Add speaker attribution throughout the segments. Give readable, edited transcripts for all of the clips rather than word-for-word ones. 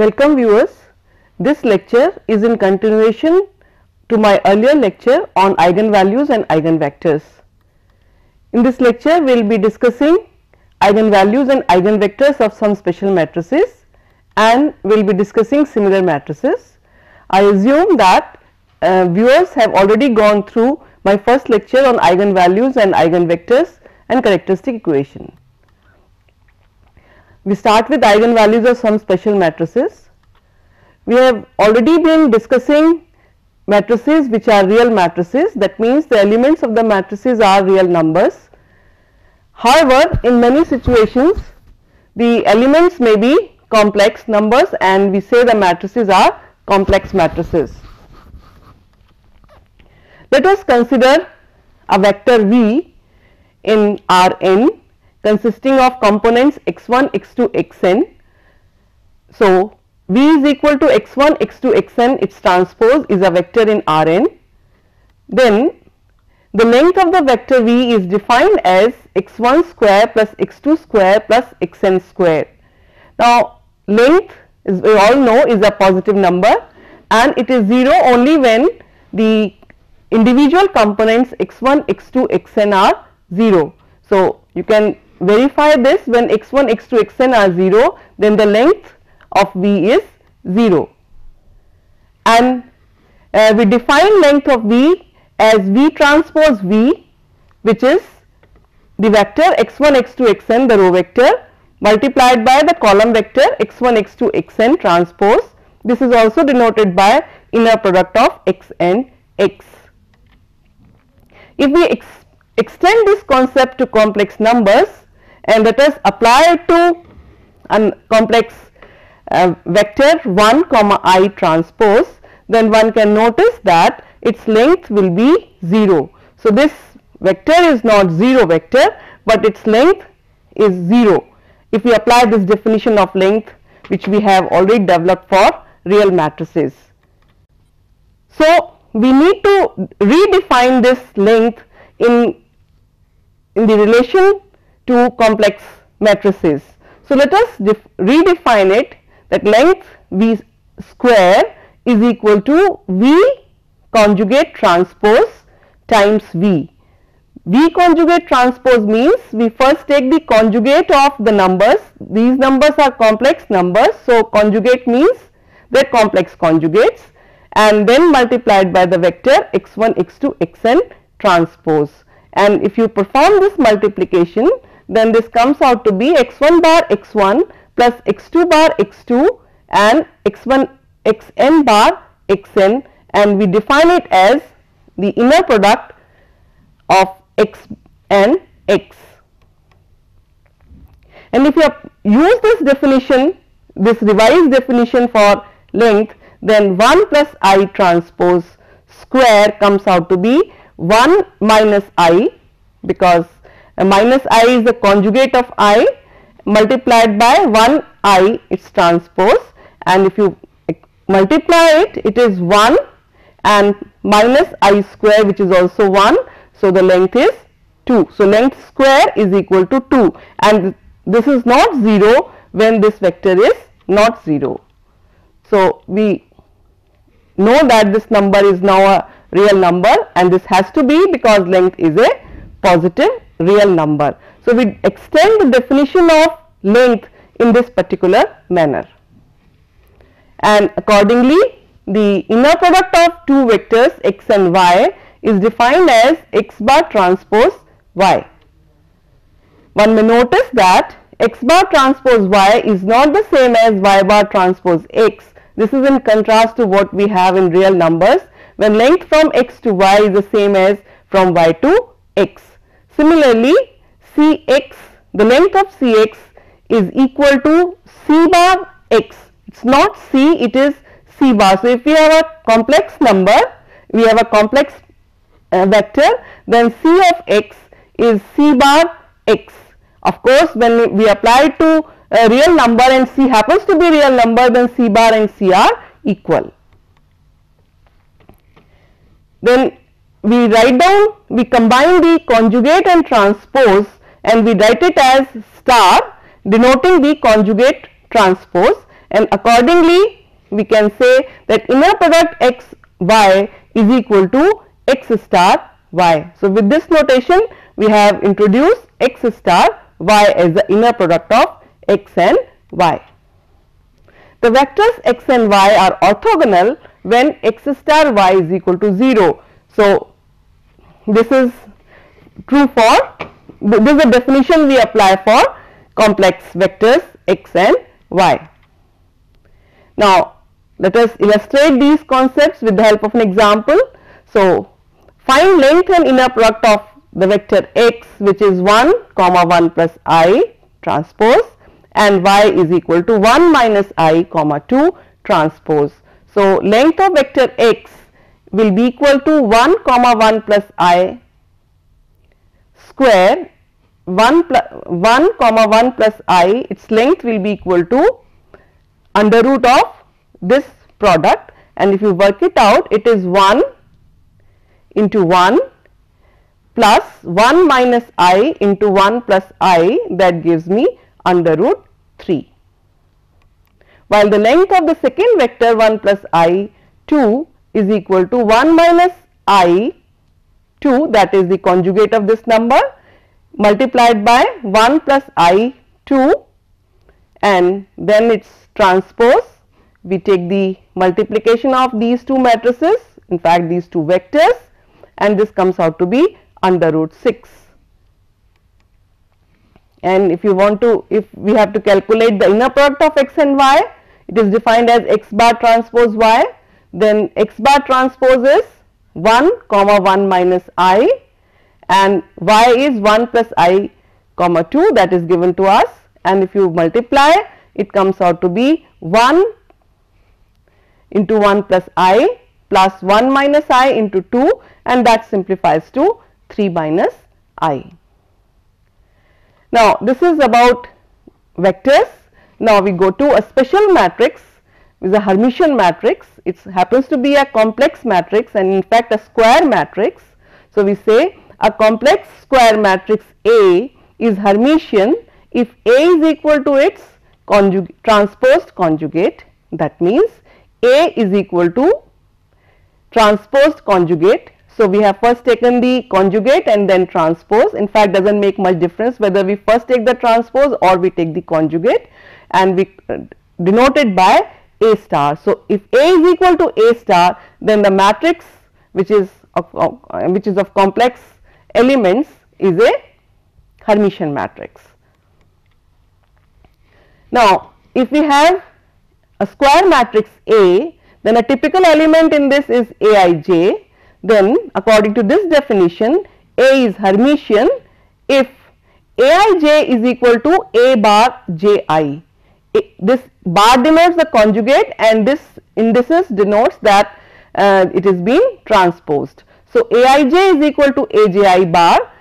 Speaker 1: Welcome viewers. This lecture is in continuation to my earlier lecture on eigenvalues and eigenvectors. In this lecture we will be discussing eigenvalues and eigenvectors of some special matrices, and we will be discussing similar matrices. I assume that viewers have already gone through my first lecture on eigenvalues and eigenvectors and characteristic equation. We start with eigenvalues of some special matrices. We have already been discussing matrices which are real matrices, that means the elements of the matrices are real numbers. However, in many situations the elements may be complex numbers and we say the matrices are complex matrices. Let us consider a vector V in Rn consisting of components x1, x2, xn. So, V is equal to x1, x2, xn, its transpose is a vector in Rn. Then the length of the vector V is defined as x1 square plus x2 square plus xn square. Now, length, as we all know, is a positive number and it is 0 only when the individual components x1, x2, xn are 0. So, you can verify this: when x1, x2, xn are 0, then the length of V is 0, and we define length of V as V transpose V, which is the vector x1, x2, xn, the row vector, multiplied by the column vector x1, x2, xn transpose. This is also denoted by inner product of x and x. If we extend this concept to complex numbers and let us apply it to a complex vector 1 comma I transpose, then one can notice that its length will be 0. So, this vector is not 0 vector, but its length is 0 if we apply this definition of length which we have already developed for real matrices. So, we need to redefine this length in the relation to complex matrices. So, let us redefine it, that length V square is equal to V conjugate transpose times V. V conjugate transpose means we first take the conjugate of the numbers. These numbers are complex numbers, so conjugate means they are complex conjugates, and then multiplied by the vector x1, x2, xn transpose. And if you perform this multiplication, then this comes out to be x1 bar x1 plus x2 bar x2 and x1 xn bar xn, and we define it as the inner product of x and x. And if you use this definition, this revised definition for length, then 1 plus I transpose square comes out to be 1 minus I, because minus I is the conjugate of I, multiplied by 1 I its transpose, and if you multiply it, it is 1 and minus I square, which is also 1. So, the length is 2. So, length square is equal to 2, and this is not 0 when this vector is not 0. So, we know that this number is now a real number, and this has to be because length is a positive real number. So, we extend the definition of length in this particular manner, and accordingly the inner product of two vectors x and y is defined as x bar transpose y. One may notice that x bar transpose y is not the same as y bar transpose x. This is in contrast to what we have in real numbers, when length from x to y is the same as from y to x. Similarly, Cx, the length of Cx is equal to C bar x. It is not C, it is C bar. So, if we have a complex number, we have a complex vector, then C of x is C bar x. Of course, when we apply it to a real number and C happens to be real number, then C bar and C are equal. Then we write down, we combine the conjugate and transpose, and we write it as star denoting the conjugate transpose, and accordingly we can say that inner product x y is equal to x star y. So, with this notation we have introduced x star y as the inner product of x and y. The vectors x and y are orthogonal when x star y is equal to 0. So, this is true for, this is the definition we apply for complex vectors x and y. Now, let us illustrate these concepts with the help of an example. So, find length and inner product of the vector x, which is 1 comma 1 plus I transpose, and y is equal to 1 minus I comma 2 transpose. So, length of vector x will be equal to 1 comma 1 plus I square, 1 comma 1 plus I, its length will be equal to under root of this product, and if you work it out, it is 1 into 1 plus 1 minus I into 1 plus I, that gives me under root 3. While the length of the second vector 1 plus I 2 is equal to 1 minus I 2, that is the conjugate of this number, multiplied by 1 plus I 2, and then its transpose. We take the multiplication of these two matrices, in fact these two vectors, and this comes out to be under root 6. And if you want to, if we have to calculate the inner product of x and y, it is defined as x bar transpose y, then x bar transpose is 1 comma 1 minus I, and y is 1 plus I comma 2, that is given to us, and if you multiply, it comes out to be 1 into 1 plus I plus 1 minus I into 2, and that simplifies to 3 minus I. Now, this is about vectors. Now, we go to a special matrix, which is a Hermitian matrix. It happens to be a complex matrix and in fact a square matrix. So, we say a complex square matrix A is Hermitian if A is equal to its transposed conjugate. That means A is equal to transposed conjugate. So, we have first taken the conjugate and then transpose. In fact, does not make much difference whether we first take the transpose or we take the conjugate, and we denote it by A star. So, if A is equal to A star, then the matrix which is of complex elements is a Hermitian matrix. Now, if we have a square matrix A, then a typical element in this is Aij. Then according to this definition, A is Hermitian if Aij is equal to A bar Ji. This bar denotes the conjugate and this indices denotes that it is being transposed. So, Aij is equal to Aj bar.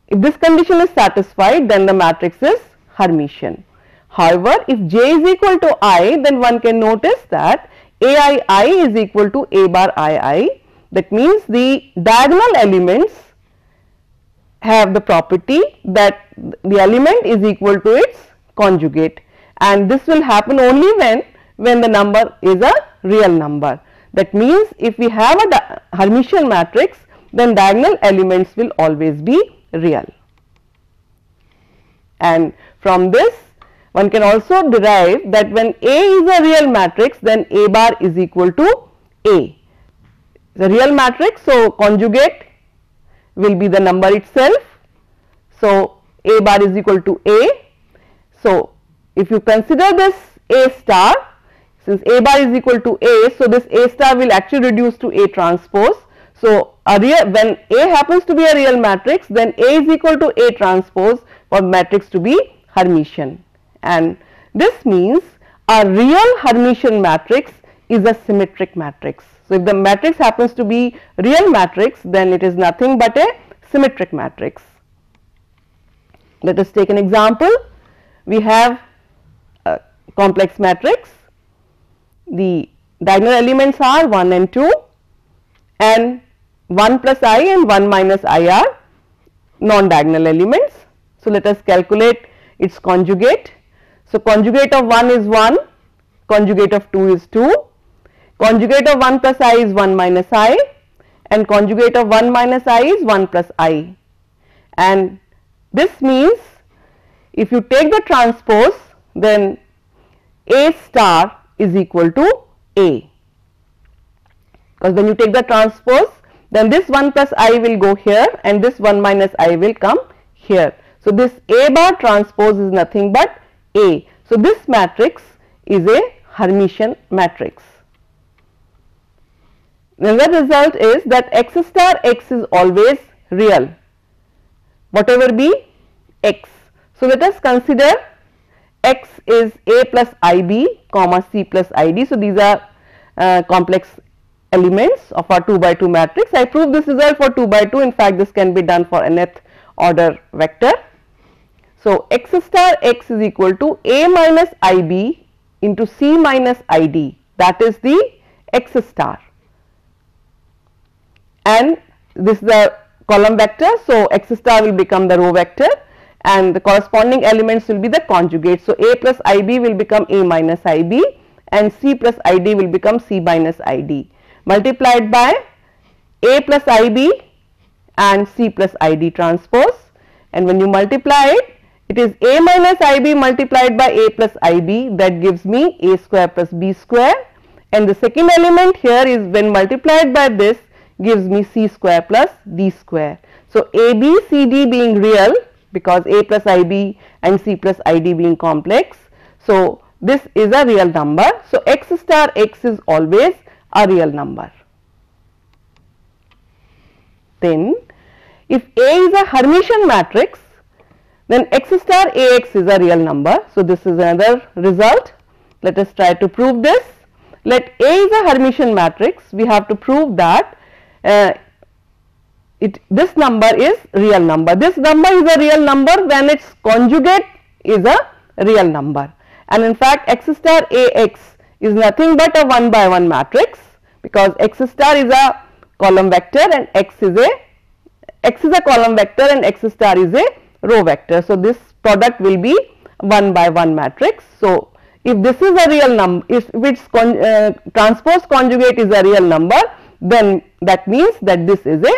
Speaker 1: If this condition is satisfied, then the matrix is Hermitian. However, if J is equal to I, then one can notice that Ai is equal to A bar Ii. That means the diagonal elements have the property that the element is equal to its conjugate, and this will happen only when the number is a real number. That means if we have a Hermitian matrix, then diagonal elements will always be real. And from this one can also derive that when A is a real matrix, then A bar is equal to A. The real matrix, so conjugate will be the number itself. So, A bar is equal to A. So, if you consider this A star, since A bar is equal to A, so this A star will actually reduce to A transpose. So, when A happens to be a real matrix, then A is equal to A transpose for matrix to be Hermitian, and this means a real Hermitian matrix is a symmetric matrix. So, if the matrix happens to be real matrix, then it is nothing but a symmetric matrix. Let us take an example. We have a complex matrix. The diagonal elements are 1 and 2, and 1 plus I and 1 minus I are non-diagonal elements. So, let us calculate its conjugate. So, conjugate of 1 is 1 conjugate of 2 is 2, conjugate of 1 plus I is 1 minus I, and conjugate of 1 minus I is 1 plus I. And this means if you take the transpose, then A star is equal to A, because when you take the transpose, then this 1 plus I will go here and this 1 minus I will come here. So this A bar transpose is nothing but A. So this matrix is a Hermitian matrix. Then the result is that x star x is always real, whatever be x. So let us consider x is A plus IB comma C plus ID. So these are complex elements of our 2 by 2 matrix. I proved this result for 2 by 2. In fact, this can be done for nth order vector. So x star x is equal to A minus IB into C minus ID, that is the x star, and this is the column vector. So x star will become the row vector and the corresponding elements will be the conjugate. So A plus IB will become A minus IB and C plus ID will become C minus ID, multiplied by A plus IB and C plus ID transpose, and when you multiply it, it is A minus IB multiplied by A plus IB, that gives me A square plus B square, and the second element here is when multiplied by this gives me C square plus D square. So AB CD being real, because A plus IB and C plus ID being complex, so this is a real number. So x star x is always a real number. Then if A is a Hermitian matrix, then x star Ax is a real number. So this is another result. Let us try to prove this. Let A is a Hermitian matrix, we have to prove that this number is real number. This number is a real number when its conjugate is a real number, and in fact x star Ax is nothing but a 1 by 1 matrix, because x star is a column vector and x is a column vector and x star is a row vector. So this product will be 1 by 1 matrix. So if this is a real number, if its transpose conjugate is a real number, then that means that this is a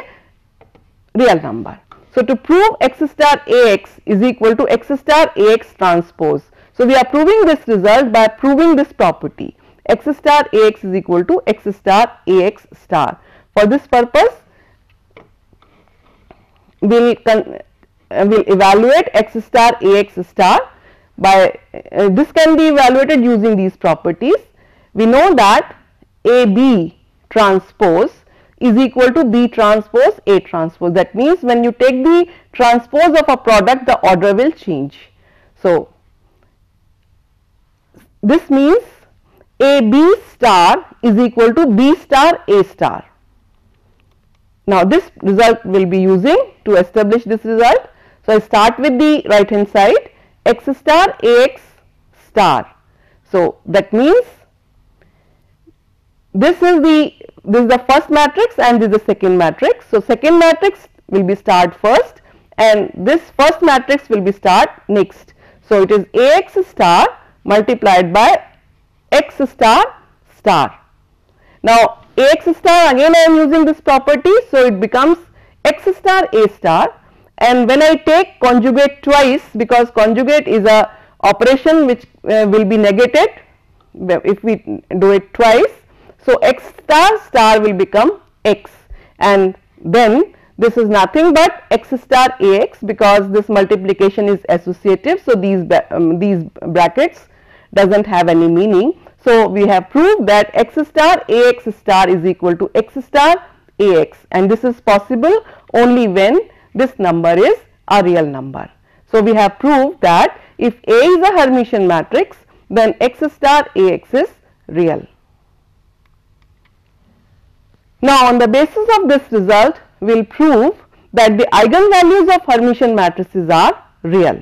Speaker 1: real number. So to prove x star Ax is equal to x star Ax transpose, so we are proving this result by proving this property, x star Ax is equal to x star Ax star. For this purpose, we will evaluate x star Ax star by this can be evaluated using these properties. We know that AB transpose is equal to B transpose A transpose. That means when you take the transpose of a product, the order will change. So this means AB star is equal to B star A star. Now this result will be using to establish this result. So I start with the right hand side, x star Ax star. So that means this is the first matrix and this is the second matrix. So second matrix will be starred first and this first matrix will be starred next. So it is Ax star multiplied by x star star. Now Ax star, again I am using this property, so it becomes x star A star, and when I take conjugate twice, because conjugate is a operation which will be negated if we do it twice. So x star star will become x, and then this is nothing but x star Ax, because this multiplication is associative. So these brackets doesn't have any meaning. So we have proved that x star Ax star is equal to x star Ax, and this is possible only when this number is a real number. So we have proved that if A is a Hermitian matrix, then x star Ax is real. Now on the basis of this result, we will prove that the eigenvalues of Hermitian matrices are real.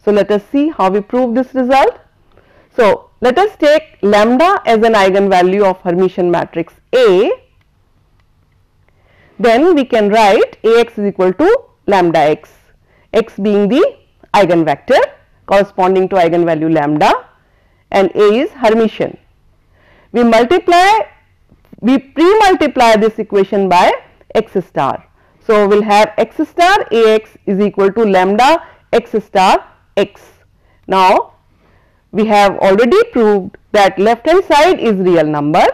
Speaker 1: So let us see how we prove this result. So let us take lambda as an eigenvalue of Hermitian matrix A. Then we can write Ax is equal to lambda x, x being the eigenvector corresponding to eigenvalue lambda, and A is Hermitian. we pre-multiply this equation by x star. So, we will have x star Ax is equal to lambda x star x. Now, we have already proved that left hand side is real number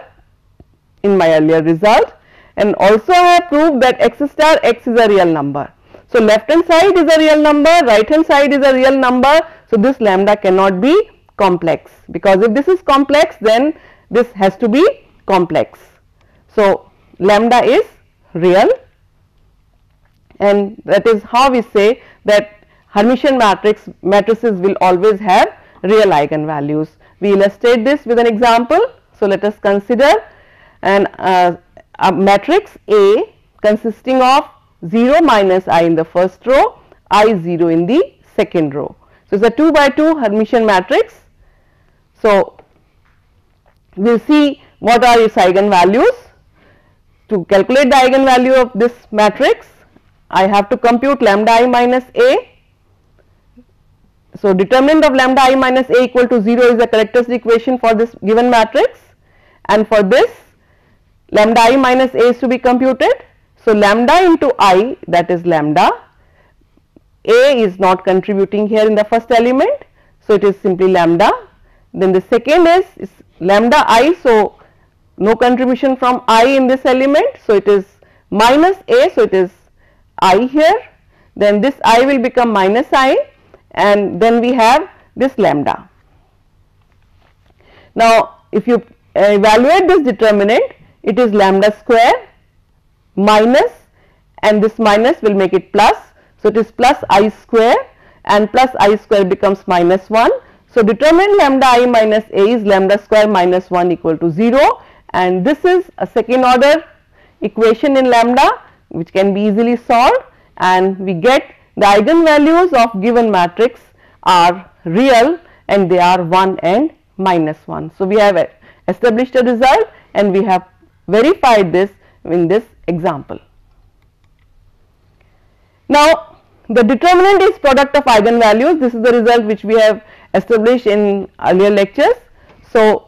Speaker 1: in my earlier result, and also I have proved that x star x is a real number. So, left hand side is a real number, right hand side is a real number. So, this lambda cannot be complex, because if this is complex, then this has to be complex. So, lambda is real, and that is how we say that Hermitian matrices will always have real eigenvalues. We illustrate this with an example. So, let us consider a matrix A consisting of 0 minus I in the first row, I 0 in the second row. So, it is a 2 by 2 Hermitian matrix. So, we will see what are its eigenvalues. To calculate the eigenvalue of this matrix, I have to compute lambda I minus A. So, determinant of lambda I minus A equal to 0 is the characteristic equation for this given matrix, and for this lambda I minus A is to be computed. So, lambda into I, that is lambda, A is not contributing here in the first element. So, it is simply lambda. Then the second is lambda I. So, no contribution from I in this element. So, it is minus A. So, it is I here. Then this I will become minus I, and then we have this lambda. Now, if you evaluate this determinant, it is lambda square minus, and this minus will make it plus. So, it is plus I square, and plus I square becomes minus 1. So, determinant lambda I minus A is lambda square minus 1 equal to 0, and this is a second order equation in lambda which can be easily solved, and we get the eigenvalues of given matrix are real, and they are 1 and minus 1. So, we have established a result, and we have verified this in this example. Now, the determinant is product of eigenvalues. This is the result which we have established in earlier lectures. So,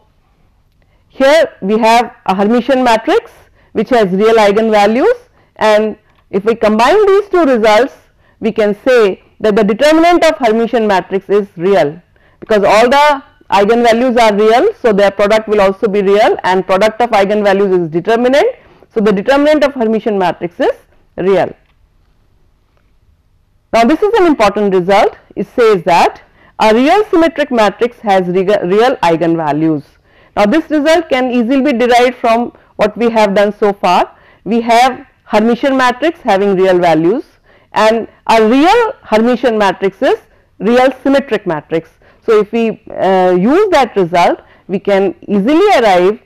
Speaker 1: here we have a Hermitian matrix which has real eigenvalues, and if we combine these two results, we can say that the determinant of Hermitian matrix is real, because all the eigenvalues are real. So, their product will also be real, and product of eigenvalues is determinant. So, the determinant of Hermitian matrix is real. Now, this is an important result. It says that a real symmetric matrix has real eigenvalues. Now, this result can easily be derived from what we have done so far. We have Hermitian matrix having real values, and a real Hermitian matrix is real symmetric matrix. So, if we use that result, we can easily arrive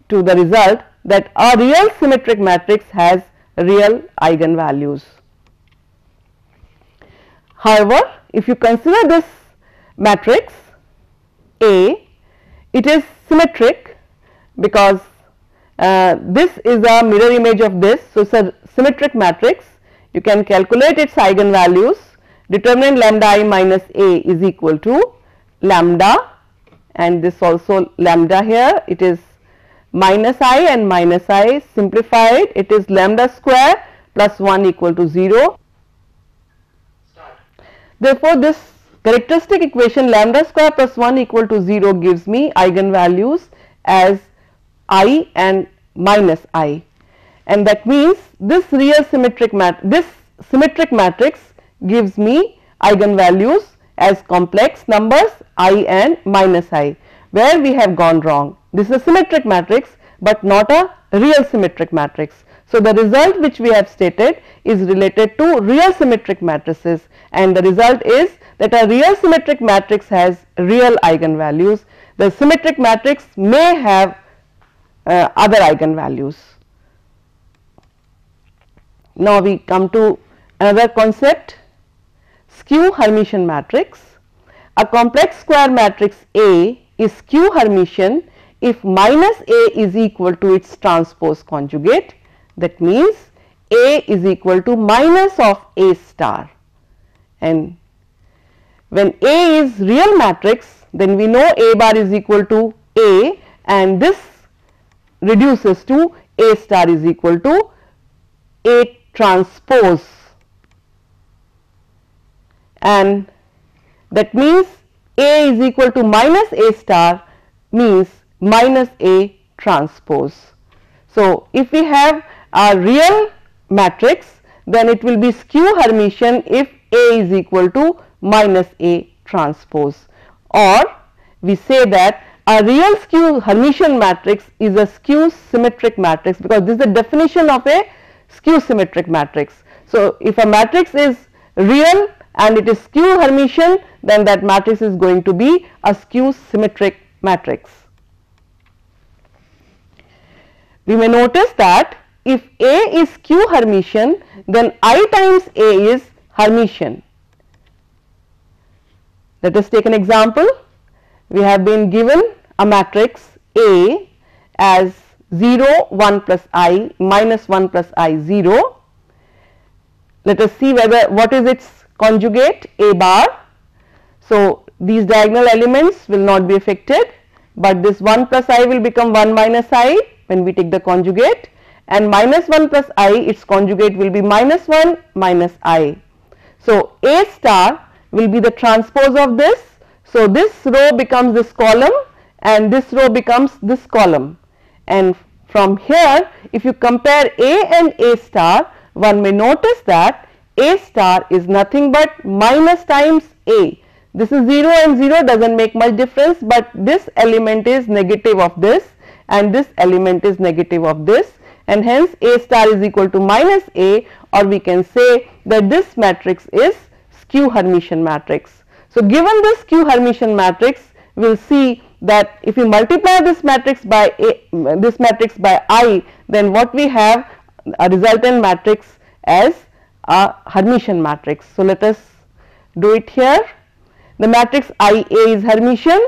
Speaker 1: to the result that a real symmetric matrix has real eigenvalues. However, if you consider this matrix A, it is symmetric because this is a mirror image of this. So, it is a symmetric matrix. You can calculate its eigenvalues. Determinant lambda I minus A is equal to lambda, and this also lambda here, it is minus I and minus I simplified, it is lambda square plus 1 equal to 0. Therefore, this characteristic equation lambda square plus 1 equal to 0 gives me eigenvalues as I and minus I, and that means this symmetric matrix gives me eigenvalues as complex numbers I and minus I. Where we have gone wrong? This is a symmetric matrix, but not a real symmetric matrix. So, the result which we have stated is related to real symmetric matrices, and the result is that a real symmetric matrix has real eigenvalues. The symmetric matrix may have other eigenvalues. Now, we come to another concept, skew Hermitian matrix. A complex square matrix A is skew Hermitian if minus A is equal to its transpose conjugate. That means A is equal to minus of A star, and when A is real matrix, then we know A bar is equal to A, and this reduces to A star is equal to A transpose, and that means A is equal to minus A star means minus A transpose. So, if we have a real matrix, then it will be skew Hermitian if A is equal to minus A transpose, or we say that a real skew Hermitian matrix is a skew symmetric matrix, because this is the definition of a skew symmetric matrix. So, if a matrix is real and it is skew Hermitian, then that matrix is going to be a skew symmetric matrix. We may notice that if A is skew Hermitian, then I times A is Hermitian. Let us take an example. We have been given a matrix A as 0, 1 plus I, minus 1 plus I, 0. Let us see what is its conjugate, A bar. So, these diagonal elements will not be affected, but this 1 plus I will become 1 minus I when we take the conjugate, and minus 1 plus I, its conjugate will be minus 1 minus I. So, A star will be the transpose of this. So, this row becomes this column and this row becomes this column, and from here if you compare A and A star, one may notice that A star is nothing but minus times A. This is 0 and 0 does not make much difference, but this element is negative of this and this element is negative of this, and hence A star is equal to minus A, or we can say that this matrix is skew Hermitian matrix. So, given this skew Hermitian matrix, we will see that if we multiply this matrix by I, then what we have, a resultant matrix as a Hermitian matrix. So, let us do it here. The matrix IA is Hermitian.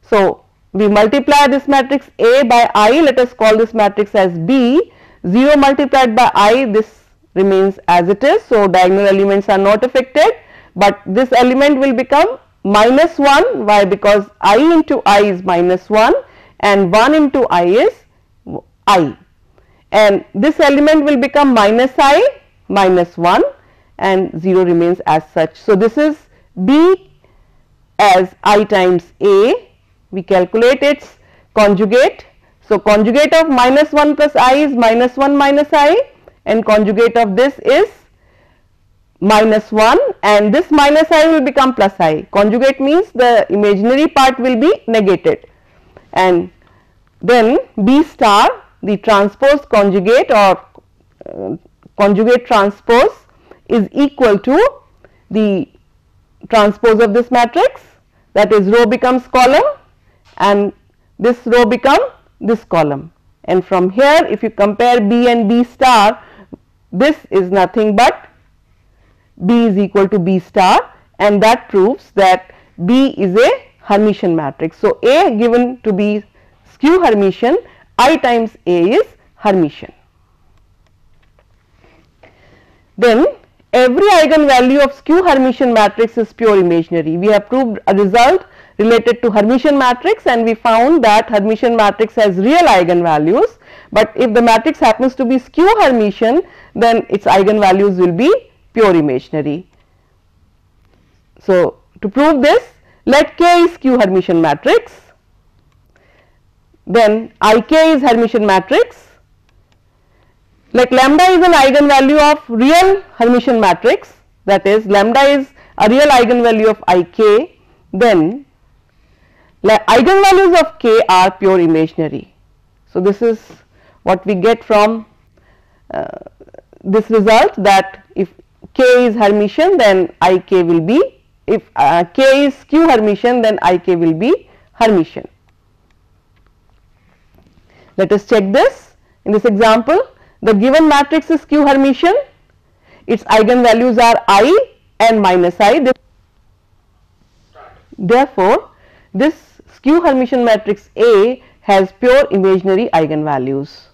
Speaker 1: So, we multiply this matrix A by I, let us call this matrix as B. 0 multiplied by I, this remains as it is. So, diagonal elements are not affected, but this element will become minus 1. Why? Because I into I is minus 1 and 1 into I is I, and this element will become minus I minus 1 and 0 remains as such. So, this is B as I times A. We calculate its conjugate. So, conjugate of minus 1 plus I is minus 1 minus I, and conjugate of this is minus 1, and this minus I will become plus I. Conjugate means the imaginary part will be negated, and then B star, the transpose conjugate or conjugate transpose, is equal to the transpose of this matrix, that is row becomes column and this row become this column, and from here if you compare B and B star, this is nothing but B is equal to B star, and that proves that B is a Hermitian matrix. So, A given to be skew Hermitian, I times A is Hermitian. Then every eigenvalue of skew Hermitian matrix is pure imaginary. We have proved a result related to Hermitian matrix, and we found that Hermitian matrix has real eigenvalues, but if the matrix happens to be skew Hermitian, then its eigenvalues will be pure imaginary. So, to prove this, let K is skew Hermitian matrix, then IK is Hermitian matrix. Like lambda is an eigenvalue of real Hermitian matrix, that is lambda is a real eigenvalue of IK, then eigenvalues of K are pure imaginary. So, this is what we get from this result, that if K is Hermitian, then IK will be, if K is skew Hermitian, then IK will be Hermitian. Let us check this. In this example, the given matrix is skew Hermitian, its eigenvalues are I and minus I. Therefore, this skew Hermitian matrix A has pure imaginary eigenvalues.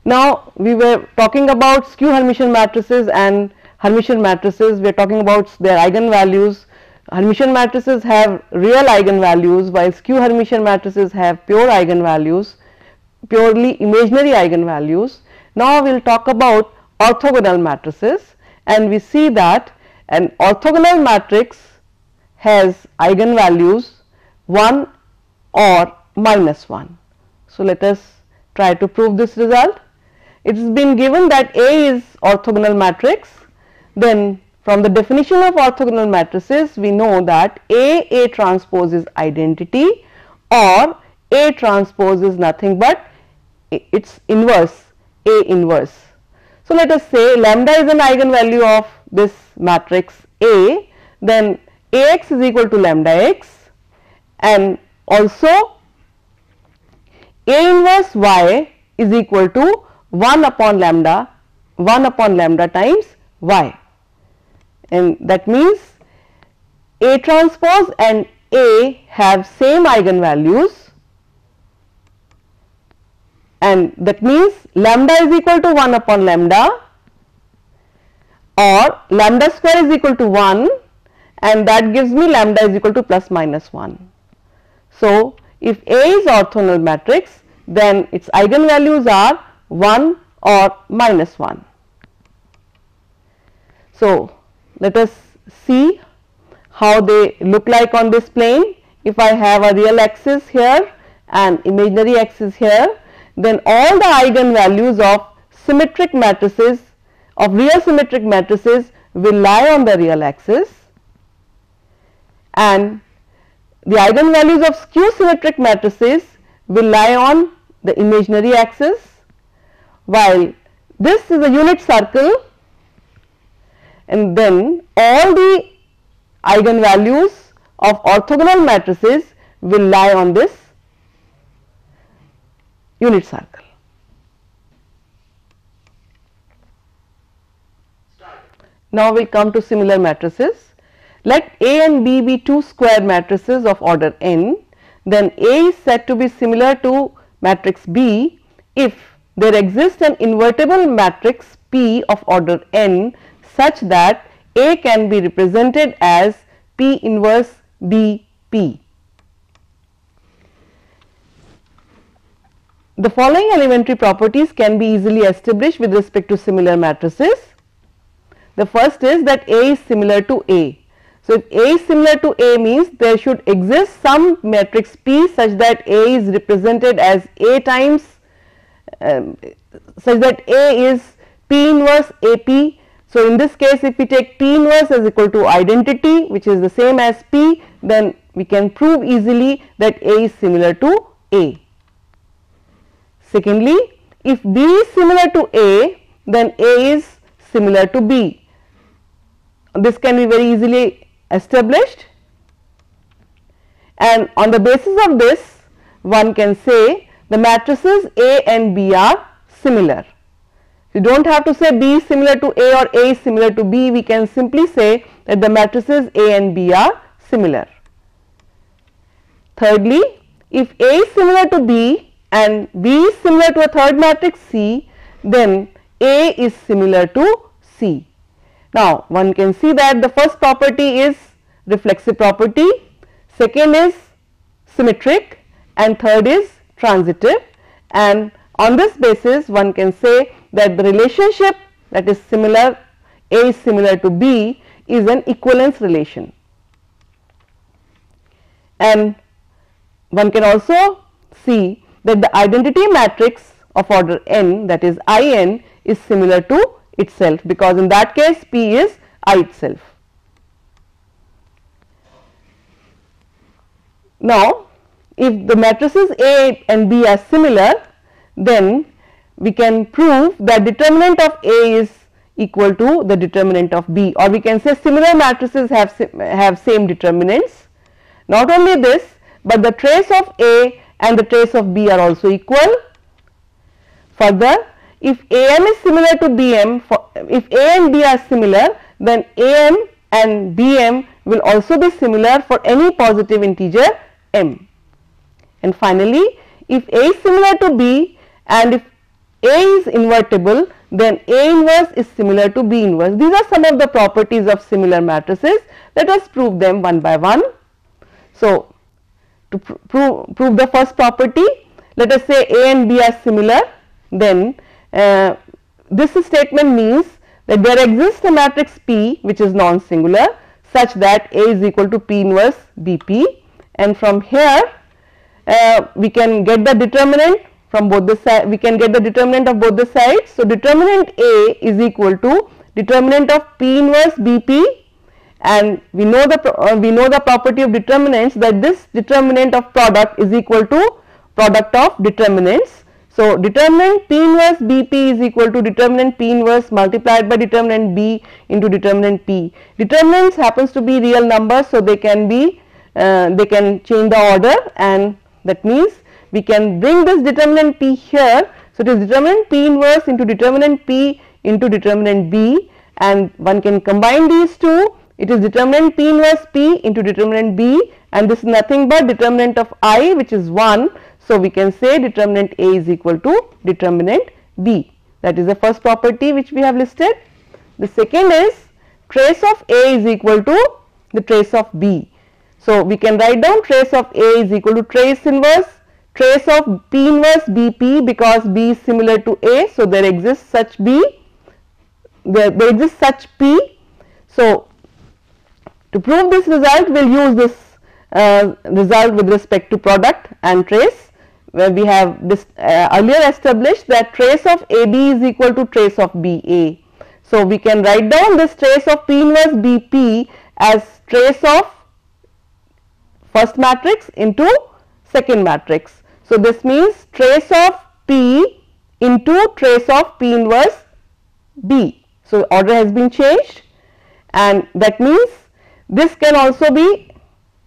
Speaker 1: Now, we were talking about skew Hermitian matrices and Hermitian matrices, we are talking about their eigenvalues. Hermitian matrices have real eigenvalues, while skew Hermitian matrices have pure eigenvalues, purely imaginary eigenvalues. Now we will talk about orthogonal matrices, and we see that an orthogonal matrix has eigenvalues 1 or minus 1. So, let us try to prove this result. It has been given that A is orthogonal matrix, then from the definition of orthogonal matrices we know that A transpose is identity, or A transpose is nothing but its inverse, A inverse. So, let us say lambda is an eigenvalue of this matrix A, then Ax is equal to lambda x, and also A inverse y is equal to 1 upon lambda times y, and that means A transpose and A have same eigenvalues, and that means lambda is equal to 1 upon lambda, or lambda square is equal to 1, and that gives me lambda is equal to plus minus 1. So, if A is orthogonal matrix, then its eigenvalues are 1 or minus 1. So, let us see how they look like on this plane. If I have a real axis here and imaginary axis here, then all the eigenvalues of symmetric matrices, of real symmetric matrices, will lie on the real axis, and the eigenvalues of skew symmetric matrices will lie on the imaginary axis, while this is a unit circle, and then all the eigenvalues of orthogonal matrices will lie on this unit circle. Now we will come to similar matrices. Let A and B be two square matrices of order n, then A is said to be similar to matrix B if there exists an invertible matrix P of order n such that A can be represented as P inverse B P. The following elementary properties can be easily established with respect to similar matrices. The first is that A is similar to A. So, if A is similar to A means there should exist some matrix P such that A is represented as A times such that A is P inverse AP. So, in this case if we take P inverse as equal to identity, which is the same as P, then we can prove easily that A is similar to A. Secondly, if B is similar to A, then A is similar to B. This can be very easily established, and on the basis of this one can say the matrices A and B are similar. You do not have to say B is similar to A or A is similar to B, we can simply say that the matrices A and B are similar. Thirdly, if A is similar to B and B is similar to a third matrix C, then A is similar to C. Now, one can see that the first property is reflexive property, second is symmetric, and third is transitive, and on this basis one can say that the relationship that is similar, A is similar to B, is an equivalence relation. And one can also see that the identity matrix of order n, that is In, is similar to itself, because in that case P is I itself. Now, if the matrices A and B are similar, then we can prove that determinant of A is equal to the determinant of B, or we can say similar matrices have same determinants. Not only this, but the trace of A and the trace of B are also equal. Further, if AM is similar to BM, if A and B are similar, then AM and BM will also be similar for any positive integer m. And finally, if A is similar to B and if A is invertible, then A inverse is similar to B inverse. These are some of the properties of similar matrices. Let us prove them one by one. So, to prove the first property, let us say A and B are similar, then this statement means that there exists a matrix P which is non-singular such that A is equal to P inverse BP, and from here we can get the determinant from both the sides, we can get the determinant of both the sides. So, determinant A is equal to determinant of P inverse BP, and we know the property of determinants, that this determinant of product is equal to product of determinants. So, determinant P inverse BP is equal to determinant P inverse multiplied by determinant B into determinant P. Determinants happens to be real numbers, so they can be they can change the order, and that means we can bring this determinant P here. So, it is determinant P inverse into determinant P into determinant B, and one can combine these two. It is determinant P inverse P into determinant B, and this is nothing but determinant of I, which is 1. So, we can say determinant A is equal to determinant B. That is the first property which we have listed. The second is trace of A is equal to the trace of B. So, we can write down trace of A is equal to trace inverse trace of P inverse BP, because B is similar to A. So, there exists such B, there exists such P. So, to prove this result, we will use this result with respect to product and trace, where we have earlier established that trace of AB is equal to trace of BA. So, we can write down this trace of P inverse BP as trace of first matrix into second matrix. So, this means trace of P into trace of P inverse B. So, order has been changed, and that means this can also be,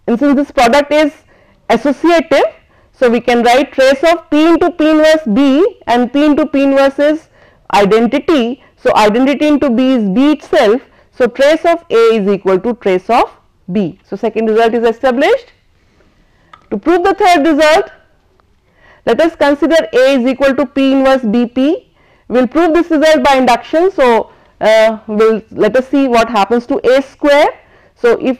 Speaker 1: and since this product is associative, so we can write trace of P into P inverse B, and P into P inverse is identity. So, identity into B is B itself. So, trace of A is equal to trace of B. So, second result is established. To prove the third result, let us consider A is equal to P inverse BP. We will prove this result by induction. So, let us see what happens to A square. So, if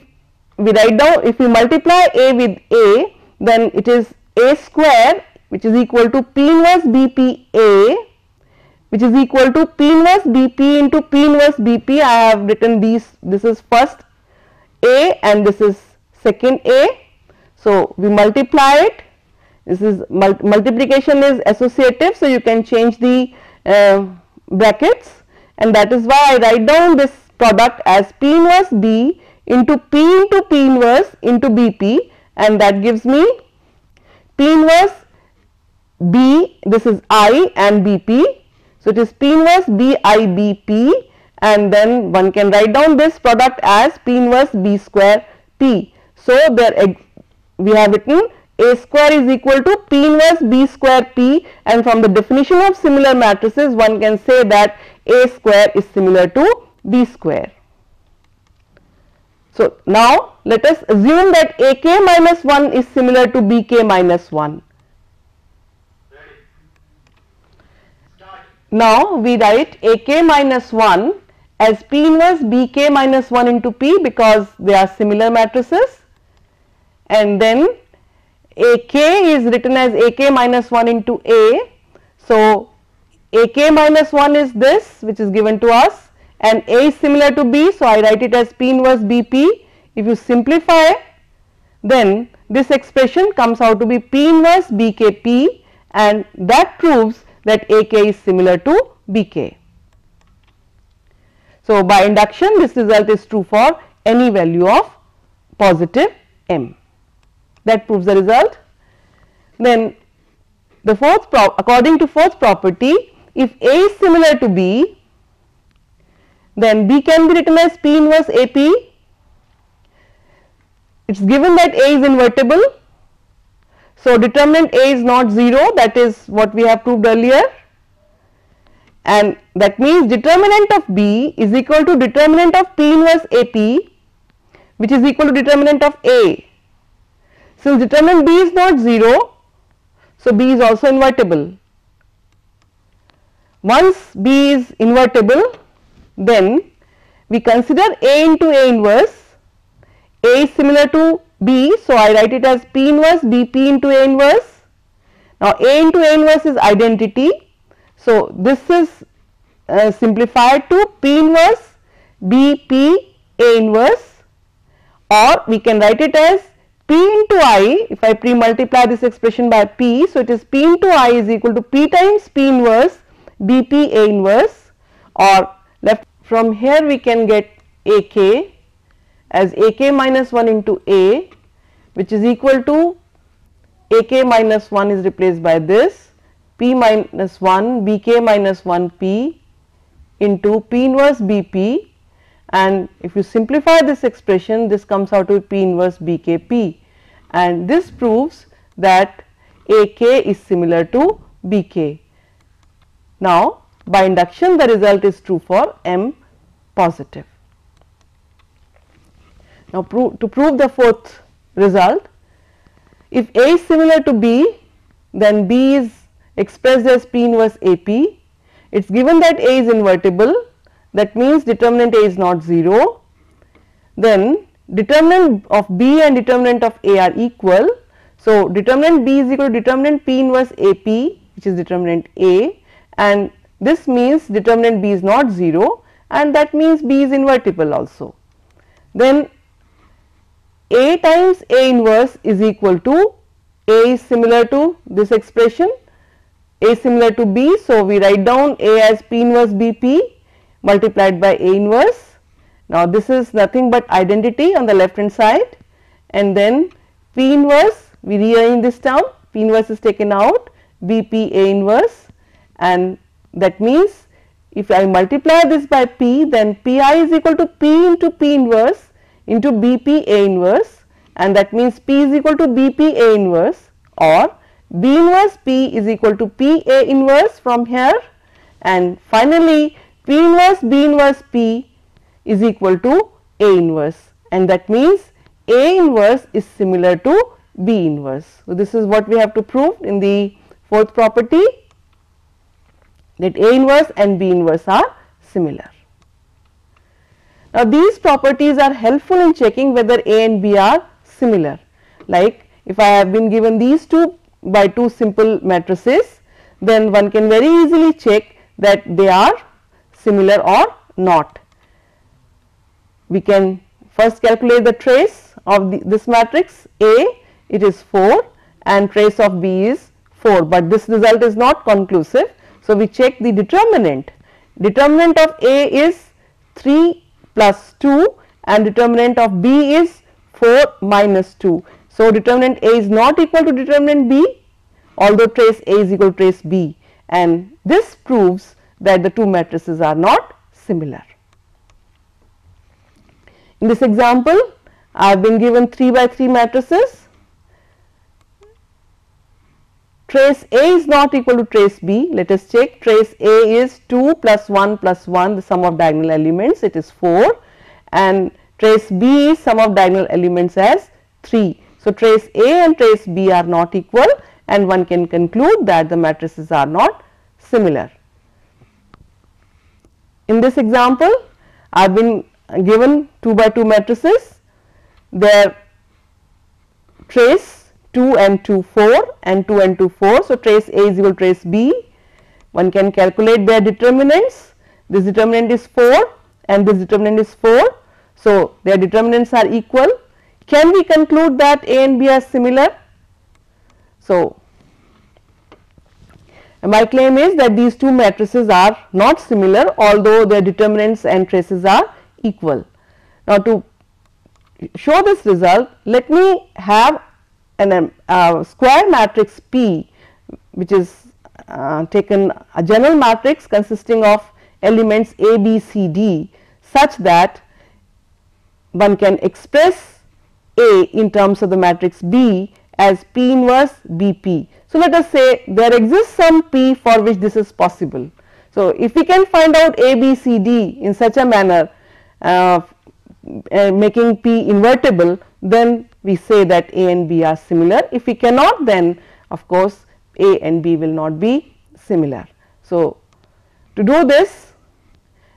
Speaker 1: we write down, if we multiply A with A, then it is A square, which is equal to P inverse BP A, which is equal to P inverse BP into P inverse BP. I have written these, this is first A and this is second A. So, we multiply it, this is multiplication is associative. So, you can change the brackets, and that is why I write down this product as P inverse B into P inverse into BP, and that gives me P inverse B, this is I and BP. So, it is P inverse B I BP, and then one can write down this product as P inverse B square P. So, there we have written A square is equal to P inverse B square P, and from the definition of similar matrices one can say that A square is similar to B square. So, now let us assume that AK minus 1 is similar to BK minus 1. Now, we write AK minus 1 as P inverse BK minus 1 into P, because they are similar matrices, and then AK is written as AK minus 1 into A. So, AK minus 1 is this which is given to us, and A is similar to B. So, I write it as P inverse BP. If you simplify, then this expression comes out to be P inverse BKP, and that proves that AK is similar to BK. So, by induction this result is true for any value of positive M. That proves the result. Then the according to fourth property, if A is similar to B, then B can be written as P inverse AP. It is given that A is invertible. So, determinant A is not 0, that is what we have proved earlier, and that means determinant of B is equal to determinant of P inverse AP, which is equal to determinant of A. Since determinant B is not 0, so B is also invertible. once B is invertible, then we consider A into A inverse. A is similar to B, so I write it as P inverse BP into A inverse. Now A into A inverse is identity, so this is simplified to P inverse BP A inverse, or we can write it as P into I. If I pre-multiply this expression by P, so it is P into I is equal to P times P inverse BP A inverse, or left from here we can get AK as AK minus 1 into A, which is equal to AK minus 1 is replaced by this P minus 1 BK minus 1 P into P inverse BP, and if you simplify this expression, this comes out to P inverse BKP, and this proves that AK is similar to BK. Now by induction the result is true for M positive. Now to prove the fourth result, if A is similar to B, then B is expressed as P inverse AP. It is given that A is invertible, that means determinant A is not 0. Then determinant of B and determinant of A are equal. So determinant B is equal to determinant P inverse AP, which is determinant A, and this means determinant B is not 0, and that means B is invertible also. Then A times A inverse is equal to, A is similar to this expression, A is similar to B, so we write down A as P inverse BP multiplied by A inverse. Now this is nothing but identity on the left hand side, and then P inverse, we rearrange this term, P inverse is taken out, BP A inverse, and that means if I multiply this by P, then Pi is equal to P into P inverse into BP A inverse, and that means P is equal to BP A inverse, or B inverse P is equal to P A inverse from here, and finally P inverse B inverse P is equal to A inverse, and that means A inverse is similar to B inverse. So this is what we have to prove in the fourth property, that A inverse and B inverse are similar. Now these properties are helpful in checking whether A and B are similar. Like if I have been given these two by two simple matrices, then one can very easily check that they are similar or not. We can first calculate the trace of this matrix A, it is 4, and trace of B is 4, but this result is not conclusive. So we check the determinant. Determinant of A is 3 plus 2 and determinant of B is 4 minus 2. So determinant A is not equal to determinant B, although trace A is equal to trace B, and this proves that the two matrices are not similar. In this example, I have been given 3 by 3 matrices. Trace A is not equal to trace B. Let us check. Trace A is 2 plus 1 plus 1, the sum of diagonal elements, it is 4, and trace B is sum of diagonal elements as 3. So trace A and trace B are not equal, and one can conclude that the matrices are not similar. In this example, I have been given 2 by 2 matrices, their trace 2 and 2 4 and 2 and 2 4. So trace A is equal to trace B. One can calculate their determinants. This determinant is 4 and this determinant is 4. So their determinants are equal. Can we conclude that A and B are similar? So my claim is that these two matrices are not similar, although their determinants and traces are equal. Now to show this result, let me have a square matrix P, which is taken a general matrix consisting of elements A, B, C, D, such that one can express A in terms of the matrix B as P inverse BP. So let us say there exists some P for which this is possible. So if we can find out A, B, C, D in such a manner, making P invertible, then we say that A and B are similar. If we cannot, then of course A and B will not be similar. So to do this,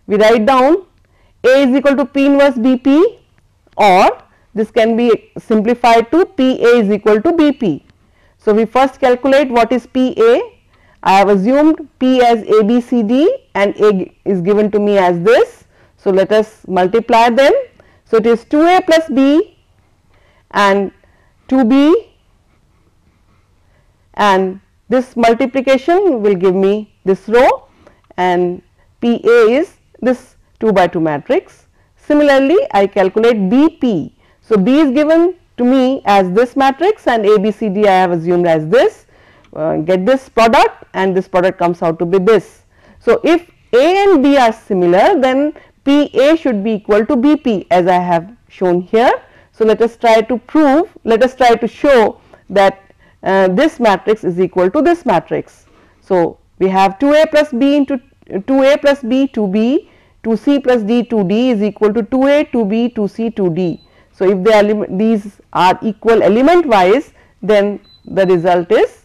Speaker 1: we write down A is equal to P inverse BP, or this can be simplified to PA is equal to BP. So, we first calculate what is PA. I have assumed P as ABCD and A is given to me as this. So, let us multiply them. So, it is 2A plus B and 2B, and this multiplication will give me this row, and PA is this 2 by 2 matrix. Similarly, I calculate BP. So, B is given to me as this matrix and ABCD I have assumed as this. Get this product, and this product comes out to be this. So, if A and B are similar, then PA should be equal to BP as I have shown here. So, let us try to show that this matrix is equal to this matrix. So, we have 2A plus B into 2A plus B 2B, 2C plus D 2D is equal to 2A 2B 2C 2D. So, if these are equal element wise, then the result is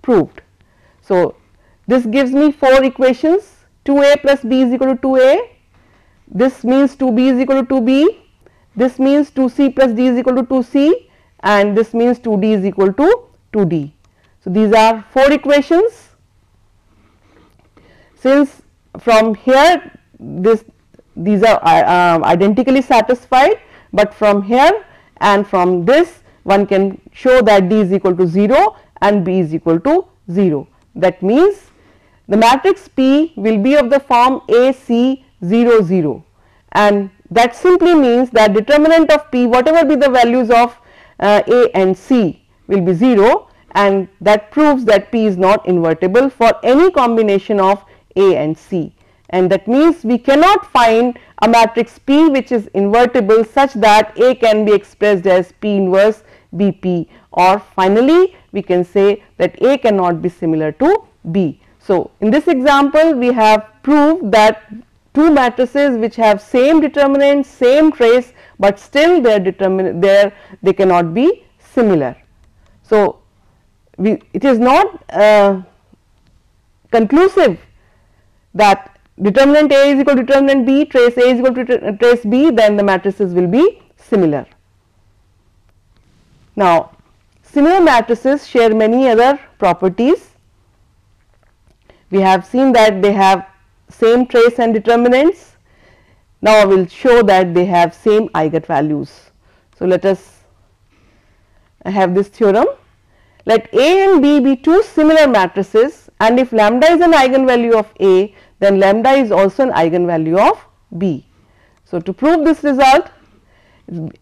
Speaker 1: proved. So, this gives me 4 equations. 2A plus B is equal to 2A, this means 2B is equal to 2B, this means 2C plus D is equal to 2C, and this means 2D is equal to 2D. So, these are 4 equations. Since from here these are identically satisfied, but from here and from this one can show that D is equal to 0 and B is equal to 0. That means the matrix P will be of the form A C 0 0, and that simply means that determinant of P, whatever be the values of A and C, will be 0, and that proves that P is not invertible for any combination of A and C. And that means we cannot find a matrix P which is invertible such that A can be expressed as P inverse BP, or finally we can say that A cannot be similar to B. So, in this example we have proved that two matrices which have same determinant, same trace, but still they cannot be similar. So, it is not conclusive that determinant A is equal to determinant B, trace A is equal to trace B, then the matrices will be similar. Now, similar matrices share many other properties. We have seen that they have same trace and determinants. Now, I will show that they have same eigenvalues. So, let us have this theorem. Let A and B be two similar matrices, and if lambda is an eigenvalue of A, then lambda is also an eigenvalue of B. So, to prove this result,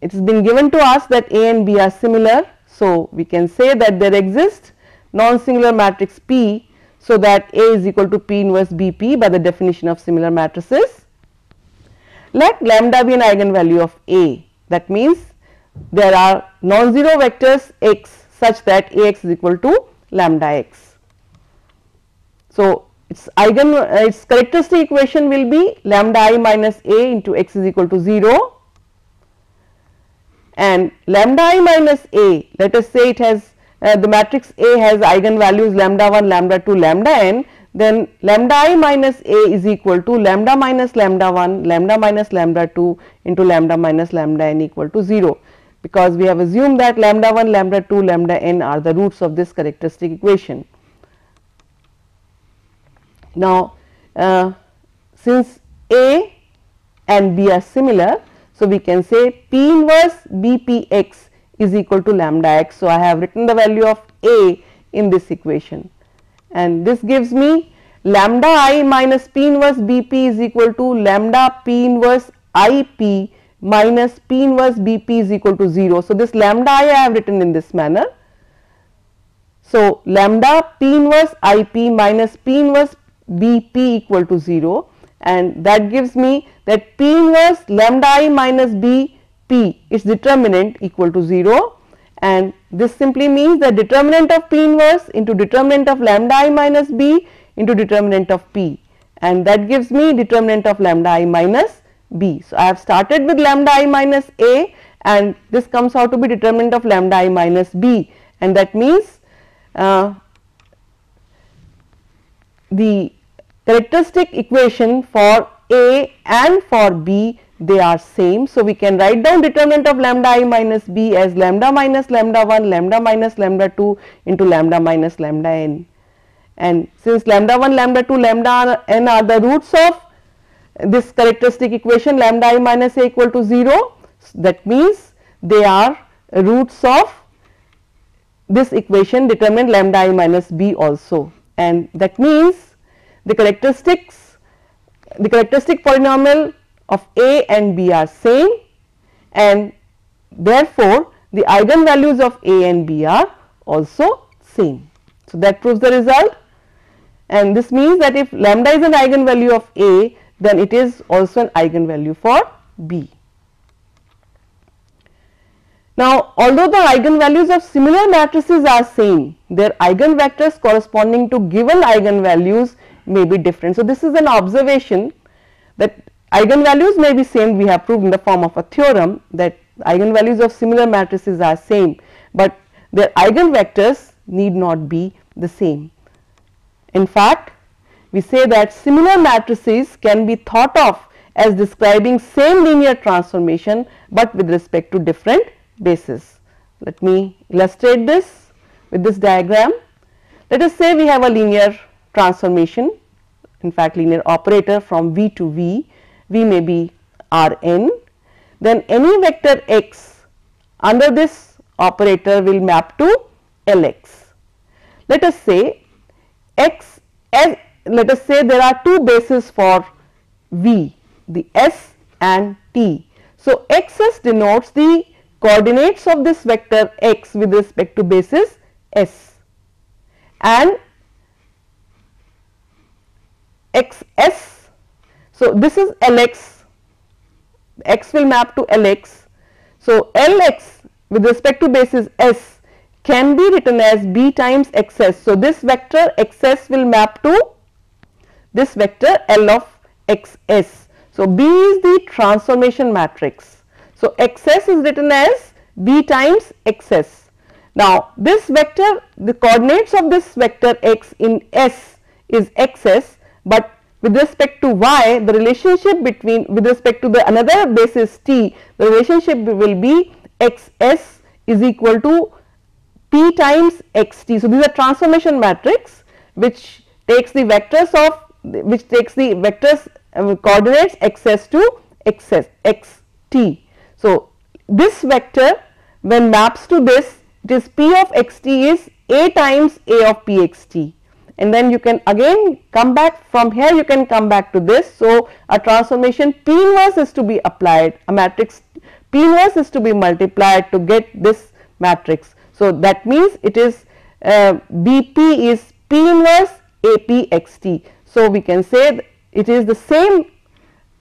Speaker 1: it has been given to us that A and B are similar. So, we can say that there exists non-singular matrix P, so that A is equal to P inverse BP by the definition of similar matrices. Let lambda be an eigenvalue of A, that means there are non-zero vectors x such that Ax is equal to lambda x. So, its characteristic equation will be lambda I minus A into x is equal to 0, and lambda I minus A, let us say it has the matrix A has eigenvalues lambda 1, lambda 2, lambda n, then lambda I minus A is equal to lambda minus lambda 1, lambda minus lambda 2 into lambda minus lambda n equal to 0, because we have assumed that lambda 1, lambda 2, lambda n are the roots of this characteristic equation. Now, since A and B are similar, so we can say P inverse BPx is equal to lambda x. So, I have written the value of A in this equation, and this gives me lambda I minus P inverse BP is equal to lambda P inverse IP minus P inverse BP is equal to 0. So, this lambda I have written in this manner. So, lambda P inverse IP minus P inverse BP equal to 0, and that gives me that P inverse lambda I minus BP, its determinant equal to 0, and this simply means the determinant of P inverse into determinant of lambda I minus B into determinant of P, and that gives me determinant of lambda I minus B. So, I have started with lambda I minus A, and this comes out to be determinant of lambda I minus B, and that means the characteristic equation for A and for B, they are same. So, we can write down determinant of lambda I minus B as lambda minus lambda 1, lambda minus lambda 2 into lambda minus lambda n. And since lambda 1, lambda 2, lambda n are the roots of this characteristic equation lambda I minus A equal to 0, that means they are roots of this equation determinant lambda I minus B also, and that means the characteristic polynomial of A and B are same, and therefore the eigenvalues of A and B are also same. So, that proves the result, and this means that if lambda is an eigenvalue of A, then it is also an eigenvalue for B. Now, although the eigenvalues of similar matrices are same, their eigenvectors corresponding to given eigenvalues may be different. So, this is an observation that eigenvalues may be same. We have proved in the form of a theorem that eigenvalues of similar matrices are same, but their eigenvectors need not be the same. In fact, we say that similar matrices can be thought of as describing same linear transformation, but with respect to different bases. Let me illustrate this with this diagram. Let us say we have a linear transformation, in fact linear operator from V to V. V may be Rn, then any vector x under this operator will map to Lx. Let us say x as, let us say there are two bases for V, the S and T. So, xs denotes the coordinates of this vector x with respect to basis S, and xs, so this is Lx, x will map to Lx. So, Lx with respect to basis S can be written as B times xs. So, this vector xs will map to this vector L of xs. So, B is the transformation matrix. So, xs is written as B times xs. Now, this vector, the coordinates of this vector x in S is xs, but with respect to y, the relationship between, with respect to the another basis t, the relationship will be xs is equal to p times xt. So, this is a transformation matrix which takes the vectors of, which takes the vectors coordinates xs to xs xt. So, this vector when maps to this, it is p of xt is a times a of pxt, and then you can again come back from here, you can come back to this. So, a transformation P inverse is to be applied, a matrix P inverse is to be multiplied to get this matrix. So, that means it is BP is P inverse AP xt. So, we can say it is the same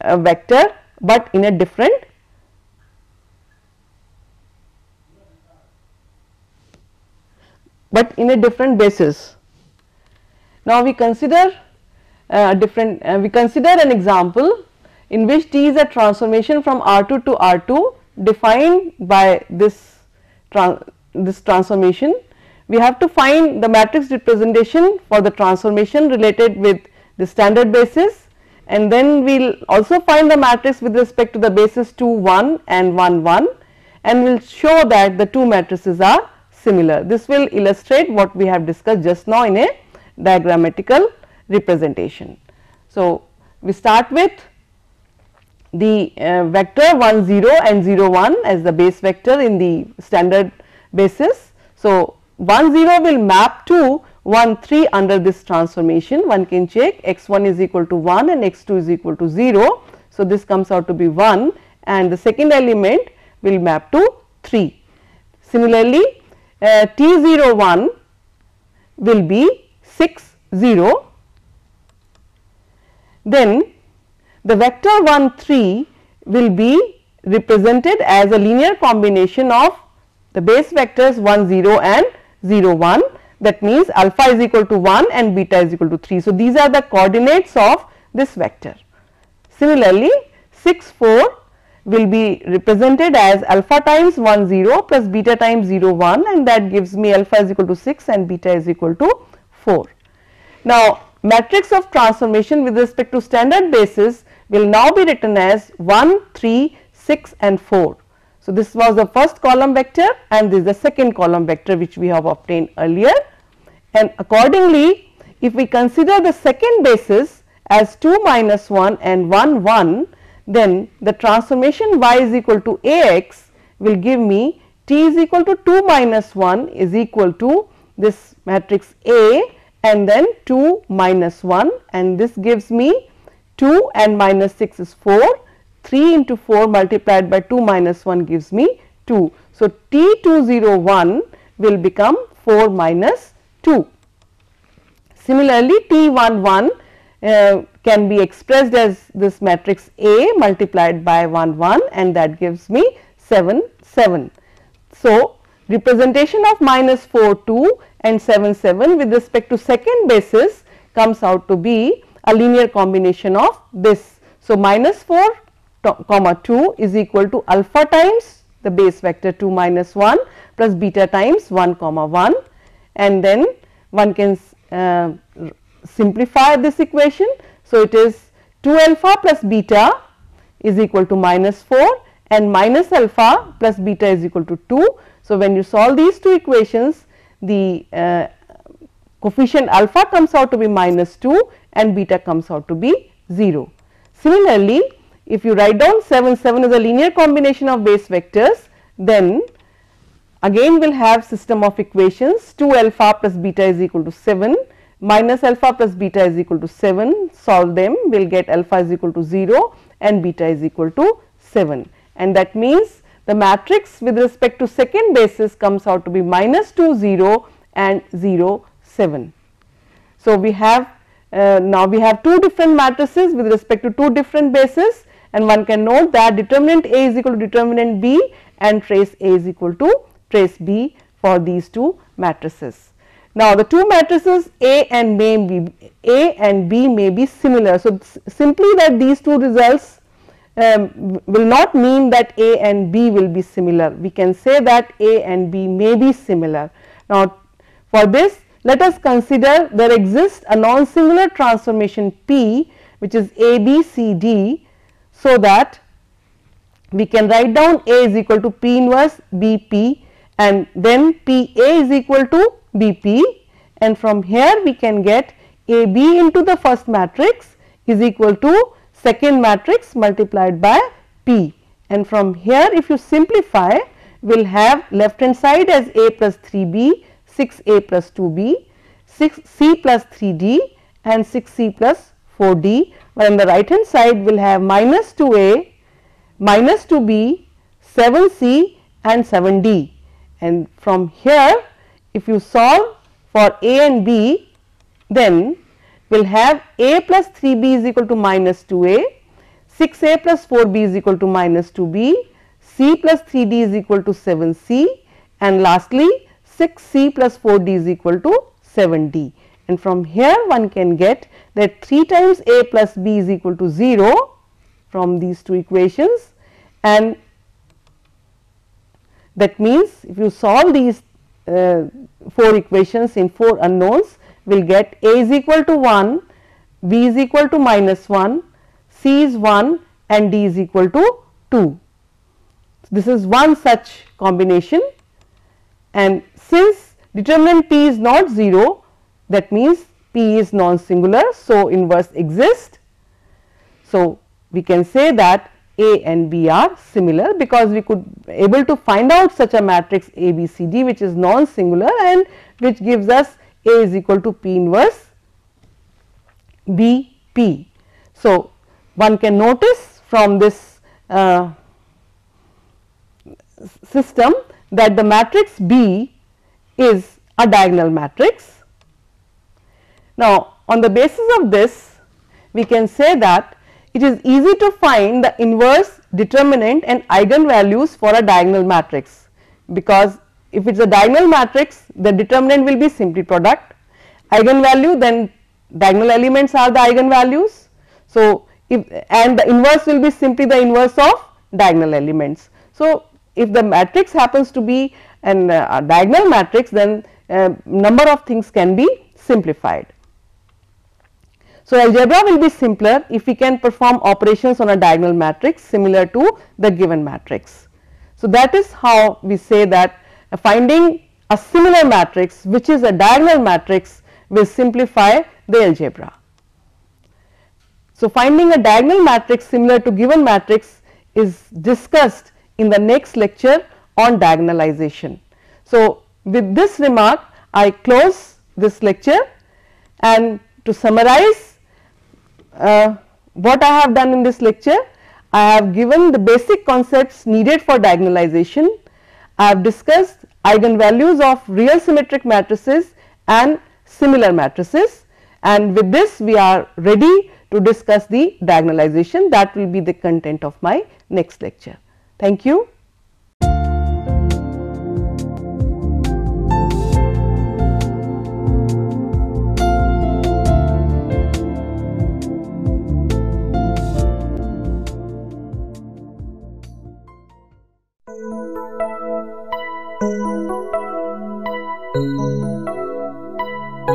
Speaker 1: vector, but in a different basis. Now, we consider we consider an example in which T is a transformation from R2 to R2 defined by this transformation. We have to find the matrix representation for the transformation related with the standard basis, and then we will also find the matrix with respect to the basis 2 1 and 1 1, and we will show that the two matrices are similar. This will illustrate what we have discussed just now in a diagrammatical representation. So, we start with the vector 1 0 and 0 1 as the base vector in the standard basis. So, 1 0 will map to 1 3 under this transformation. One can check x1 is equal to 1 and x2 is equal to 0. So, this comes out to be 1, and the second element will map to 3. Similarly, T01 will be 6 0. Then the vector 1 3 will be represented as a linear combination of the base vectors 1 0 and 0 1. That means alpha is equal to 1 and beta is equal to 3. So, these are the coordinates of this vector. Similarly, 6 4 will be represented as alpha times 1 0 plus beta times 0 1, and that gives me alpha is equal to 6 and beta is equal to 4. Now, matrix of transformation with respect to standard basis will now be written as 1, 3, 6 and 4. So, this was the first column vector and this is the second column vector which we have obtained earlier, and accordingly if we consider the second basis as 2 minus 1 and 1 1, then the transformation y is equal to Ax will give me t is equal to 2 minus 1 is equal to this matrix A and then 2 minus 1, and this gives me 2 and minus 6 is 4, 3 into 4 multiplied by 2 minus 1 gives me 2. So, T201 will become 4 minus 2. Similarly, T11 can be expressed as this matrix A multiplied by 1 1 and that gives me 7 7. So, representation of minus 4 2 and 7 7 with respect to second basis comes out to be a linear combination of this. So, minus 4 comma 2 is equal to alpha times the base vector 2 minus 1 plus beta times 1 comma 1, and then one can simplify this equation. So, it is 2 alpha plus beta is equal to minus 4 and minus alpha plus beta is equal to 2. So, when you solve these two equations, the coefficient alpha comes out to be minus 2 and beta comes out to be 0. Similarly, if you write down 7 7 as a linear combination of base vectors, then again we will have system of equations 2 alpha plus beta is equal to 7, minus alpha plus beta is equal to 7, solve them we will get alpha is equal to 0 and beta is equal to 7, and that means the matrix with respect to second basis comes out to be minus 2 0 and 0 7. So, we have now we have two different matrices with respect to two different bases, and one can note that determinant A is equal to determinant B and trace A is equal to trace B for these two matrices. Now, the two matrices A and B may be similar. So, simply that these two results will not mean that A and B will be similar. We can say that A and B may be similar. Now, for this let us consider there exists a non-singular transformation P which is A B C D, so that we can write down A is equal to P inverse B P and then P A is equal to B P, and from here we can get A B into the first matrix is equal to second matrix multiplied by P, and from here if you simplify we will have left hand side as A plus 3B, 6A plus 2B, 6C plus 3D and 6C plus 4D, while on the right hand side we will have minus 2A, minus 2B, 7C and 7D, and from here if you solve for A and B, then we will have A plus 3B is equal to minus 2A, 6A plus 4B is equal to minus 2B, C plus 3D is equal to 7C, and lastly 6C plus 4D is equal to 7D, and from here one can get that 3 times A plus B is equal to 0 from these two equations, and that means if you solve these 4 equations in 4 unknowns, we will get A is equal to 1, B is equal to minus 1, C is 1 and D is equal to 2. This is one such combination, and since determinant P is not 0, that means P is non-singular, so inverse exists. So, we can say that A and B are similar because we could able to find out such a matrix A B C D which is non-singular and which gives us A is equal to P inverse B P. So, one can notice from this system that the matrix B is a diagonal matrix. Now, on the basis of this we can say that it is easy to find the inverse, determinant and eigenvalues for a diagonal matrix, because if it is a diagonal matrix the determinant will be simply product, eigenvalue then diagonal elements are the eigenvalues. So, and the inverse will be simply the inverse of diagonal elements. So, if the matrix happens to be a diagonal matrix, then number of things can be simplified. So, algebra will be simpler if we can perform operations on a diagonal matrix similar to the given matrix. So, that is how we say that finding a similar matrix which is a diagonal matrix will simplify the algebra. So, finding a diagonal matrix similar to given matrix is discussed in the next lecture on diagonalization. So, with this remark I close this lecture, and to summarize what I have done in this lecture, I have given the basic concepts needed for diagonalization. I have discussed eigenvalues of real symmetric matrices and similar matrices, and with this we are ready to discuss the diagonalization. That will be the content of my next lecture. Thank you.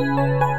Speaker 2: Thank you.